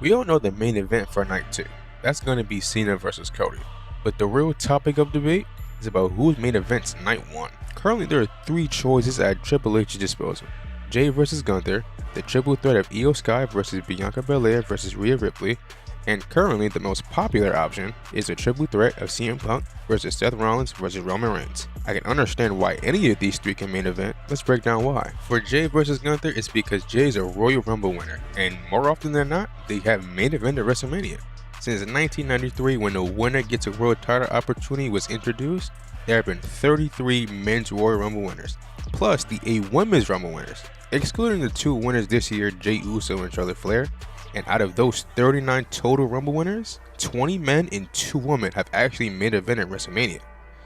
We all know the main event for night 2. That's going to be Cena versus Cody. But the real topic of debate is about whose main event's night 1. Currently there are 3 choices at Triple H's disposal. Jey versus Gunther, the triple threat of Iyo Sky versus Bianca Belair versus Rhea Ripley, and currently the most popular option is the triple threat of CM Punk versus Seth Rollins versus Roman Reigns. I can understand why any of these 3 can main event. Let's break down why. For Jey versus Gunther, it's because Jey is a Royal Rumble winner, and more often than not, they have main event at WrestleMania. Since 1993, when the winner gets a world title opportunity was introduced, there have been 33 men's Royal Rumble winners, plus the 8 women's Rumble winners. Excluding the 2 winners this year, Jey Uso and Charlotte Flair, and out of those 39 total Rumble winners, 20 men and 2 women have actually main event at WrestleMania.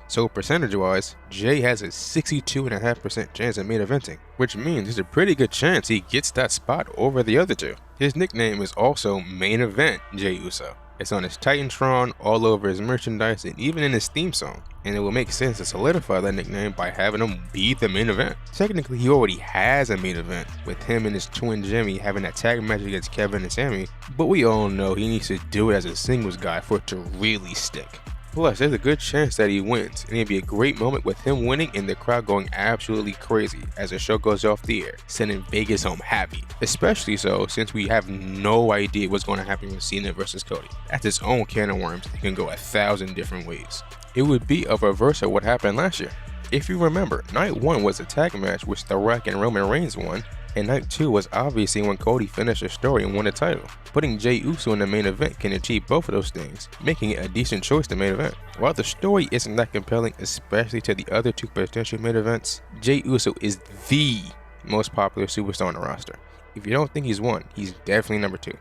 So percentage-wise, Jey has a 62.5% chance of main eventing, which means there's a pretty good chance he gets that spot over the other 2. His nickname is also Main Event Jey Uso. It's on his Titantron, all over his merchandise, and even in his theme song, and it will make sense to solidify that nickname by having him be the main event. Technically, he already has a main event, with him and his twin Jimmy having a tag match against Kevin and Sami, but we all know he needs to do it as a singles guy for it to really stick. Plus, there's a good chance that he wins, and it'd be a great moment with him winning and the crowd going absolutely crazy as the show goes off the air, sending Vegas home happy. Especially so since we have no idea what's going to happen with Cena versus Cody. That's its own can of worms and can go 1,000 different ways. It would be a reverse of what happened last year. If you remember, night 1 was a tag match which The Rock and Roman Reigns won, and night 2 was obviously when Cody finished his story and won the title. Putting Jey Uso in the main event can achieve both of those things, making it a decent choice to main event. While the story isn't that compelling, especially to the other 2 potential main events, Jey Uso is the most popular superstar on the roster. If you don't think he's 1, he's definitely number 2.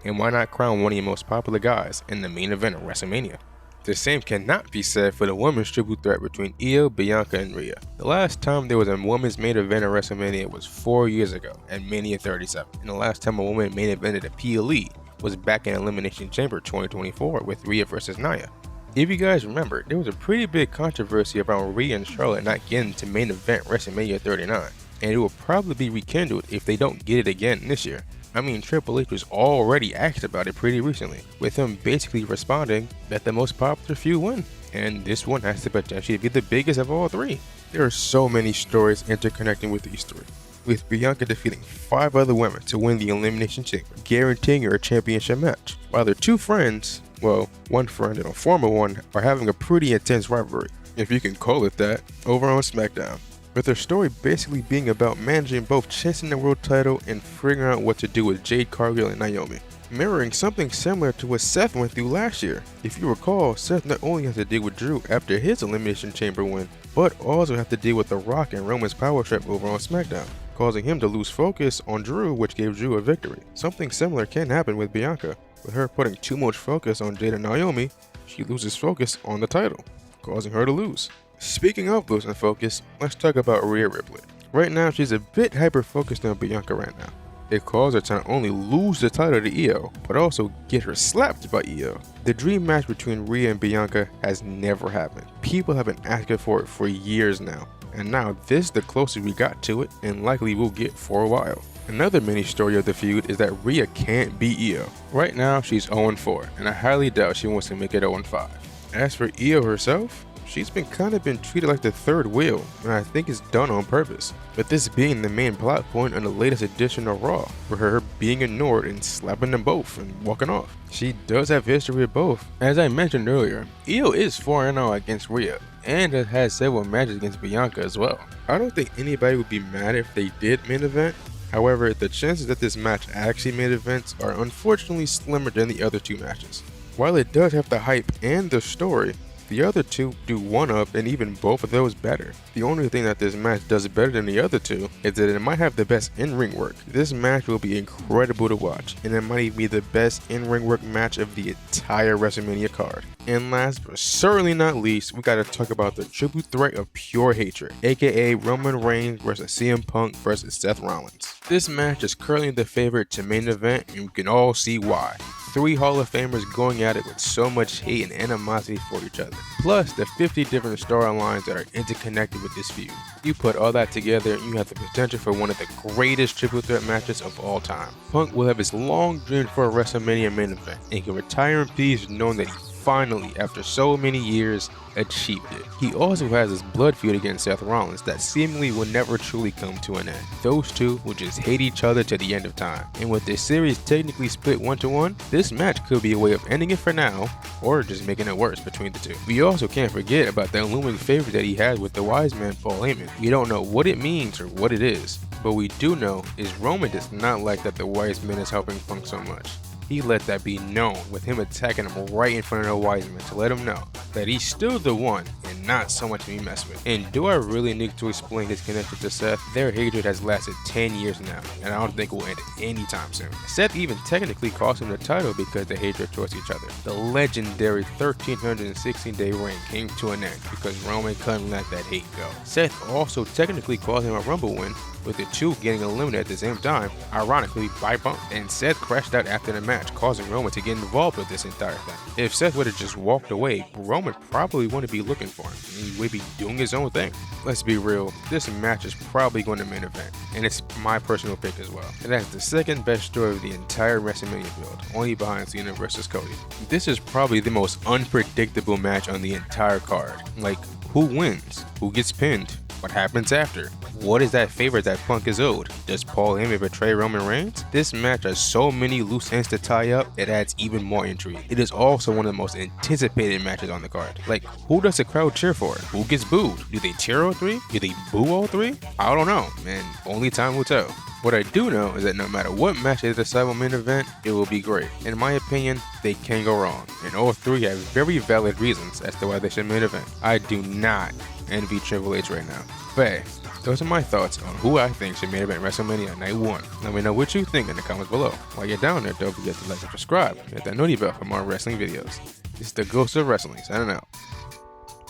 And why not crown one of your most popular guys in the main event of WrestleMania? The same cannot be said for the women's triple threat between Iyo, Bianca, and Rhea. The last time there was a women's main event at WrestleMania was 4 years ago at Mania 37, and the last time a woman main evented a PLE was back in Elimination Chamber 2024 with Rhea versus Nia. If you guys remember, there was a pretty big controversy around Rhea and Charlotte not getting to main event WrestleMania 39, and it will probably be rekindled if they don't get it again this year. I mean, Triple H was already asked about it pretty recently, with him basically responding that the most popular feud win, and this one has the potential to be the biggest of all 3. There are so many stories interconnecting with these 3, with Bianca defeating 5 other women to win the Elimination Chamber, guaranteeing her a championship match, while their 2 friends, well, one friend and a former one, are having a pretty intense rivalry, if you can call it that, over on SmackDown. With her story basically being about managing both chasing the world title and figuring out what to do with Jade Cargill and Naomi, mirroring something similar to what Seth went through last year. If you recall, Seth not only has to deal with Drew after his Elimination Chamber win, but also have to deal with The Rock and Roman's power trip over on SmackDown, causing him to lose focus on Drew, which gave Drew a victory. Something similar can happen with Bianca. With her putting too much focus on Jade and Naomi, she loses focus on the title, causing her to lose. Speaking of losing focus, let's talk about Rhea Ripley. Right now, she's a bit hyper-focused on Bianca right now. It caused her to not only lose the title to Iyo, but also get her slapped by Iyo. The dream match between Rhea and Bianca has never happened. People have been asking for it for years now, and now this is the closest we got to it, and likely will get for a while. Another mini story of the feud is that Rhea can't beat Iyo. Right now, she's 0-4, and I highly doubt she wants to make it 0-5. As for Iyo herself, she's been treated like the third wheel, and I think it's done on purpose, with this being the main plot point on the latest edition of Raw, for her being ignored and slapping them both and walking off. She does have history with both. As I mentioned earlier, Iyo is 4-0 against Rhea, and has had several matches against Bianca as well. I don't think anybody would be mad if they did main event. However, the chances that this match actually main events are unfortunately slimmer than the other 2 matches. While it does have the hype and the story, the other 2 do one up and even both of those better. The only thing that this match does better than the other 2 is that it might have the best in-ring work. This match will be incredible to watch, and it might even be the best in-ring work match of the entire WrestleMania card. And last but certainly not least, we gotta talk about the triple threat of pure hatred, aka Roman Reigns versus CM Punk versus Seth Rollins. This match is currently the favorite to main event, and we can all see why. three Hall of Famers going at it with so much hate and animosity for each other. Plus the 50 different storylines that are interconnected with this feud. You put all that together and you have the potential for one of the greatest triple threat matches of all time. Punk will have his long dream for a WrestleMania main event and can retire in peace knowing that he finally, after so many years, achieved it. He also has his blood feud against Seth Rollins that seemingly will never truly come to an end. Those two will just hate each other to the end of time. And with this series technically split 1-1, this match could be a way of ending it for now, or just making it worse between the two. We also can't forget about the looming favorite that he has with the wise man Paul Heyman. We don't know what it means or what it is, but we do know is Roman does not like that the wise man is helping Punk so much. He let that be known with him attacking him right in front of the wise man to let him know that he's still the one and not so much to be messed with. And do I really need to explain his connection to Seth? Their hatred has lasted 10 years now, and I don't think it will end anytime soon. Seth even technically cost him the title because of the hatred towards each other. The legendary 1316-day reign came to an end because Roman couldn't let that hate go. Seth also technically cost him a Rumble win, with the two getting eliminated at the same time, ironically by Punk. And Seth crashed out after the match, causing Roman to get involved with this entire thing. If Seth would have just walked away, Roman probably wouldn't be looking for him. He would be doing his own thing. Let's be real, this match is probably going to main event, and it's my personal pick as well. And that's the second best story of the entire WrestleMania build, only behind Cena versus Cody. This is probably the most unpredictable match on the entire card. Like, who wins? Who gets pinned? What happens after? What is that favor that Punk is owed? Does Paul Heyman betray Roman Reigns? This match has so many loose ends to tie up, it adds even more intrigue. It is also one of the most anticipated matches on the card. Like, who does the crowd cheer for? Who gets booed? Do they cheer all three? Do they boo all three? I don't know, man. Only time will tell. What I do know is that no matter what match they decide on main event, it will be great. In my opinion, they can't go wrong, and all three have very valid reasons as to why they should main event. I do not envy Triple H right now. But hey, those are my thoughts on who I think should main event WrestleMania Night 1. Let me know what you think in the comments below. While you're down there, don't forget to like and subscribe and hit that noti bell for more wrestling videos. This is the Ghost of Wrestling signing out.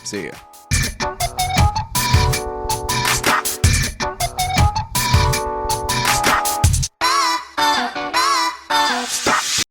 See ya.